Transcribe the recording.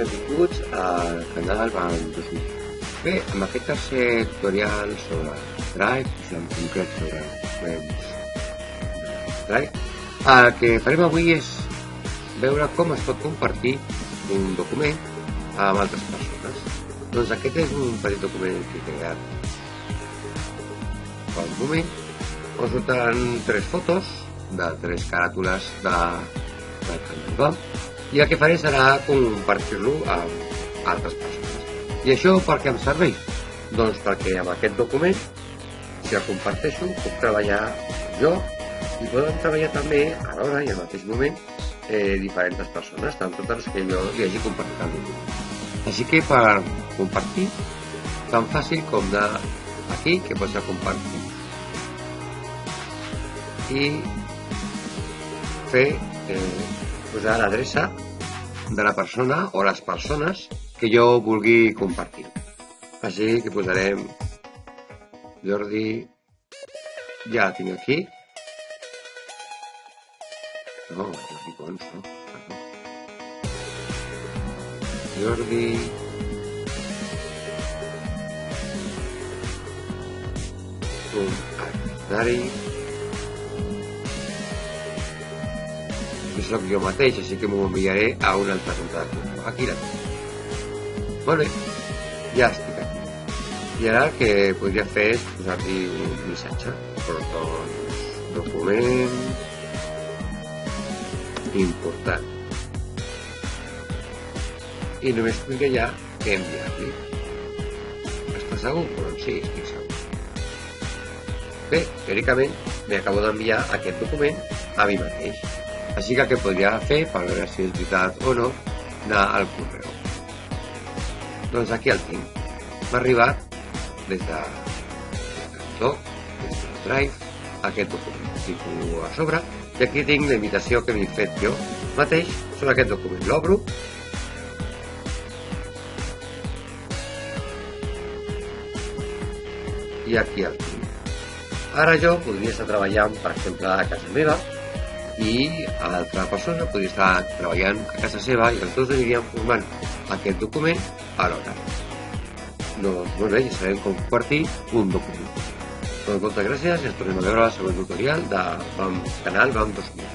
benvinguts al canal BAM 2000. Bé, amb aquest tercer tutorial sobre Drive, i en concret sobre documents Drive, el que farem avui és veure com es pot compartir un document amb altres persones. Doncs aquest és un petit document que he creat per un moment, on surten 3 fotos de 3 caràtules del canal BAM, i el que faré serà compartir-lo amb altres persones. I això per què em serveix? Doncs perquè amb aquest document, si el comparteixo, puc treballar jo i poden treballar també alhora i al mateix moment diferents persones, tant totes les que jo li hagi compartit el document. Així que per compartir, tan fàcil com anar aquí, que pots compartir, i fer posar l'adreça de la persona o les persones que jo vulgui compartir. Així que posarem Jordi, ja la tinc aquí. No, Jordi Pons, no? Perdó. Jordi Artari. Soc jo mateix, així que m'ho enviaré a un altre contacte. Aquí la tinc. Molt bé, ja estic aquí. I ara el que podria fer és posar-hi un missatge. Doncs, document important. I només tinc ja que enviar-li. Estàs segur? Doncs sí, estic segur. Bé, teòricament m'acabo d'enviar aquest document a mi mateix. Així que el que podria fer, per veure si és veritat o no, anar al correu. Doncs aquí el tinc. M'ha arribat des de Doc, des del Drive, aquest document. Fico a sobre i aquí tinc la invitació que m'he fet jo mateix sobre aquest document. L'obro i aquí el tinc. Ara jo podria estar treballant, per exemple, a casa meva, i l'altra persona podria estar treballant a casa seva i els dos aniríem formant aquest document alhora. Doncs, molt bé, ja sabem com compartir un document. Doncs moltes gràcies i ens tornem a veure al següent tutorial del canal BAM 2000.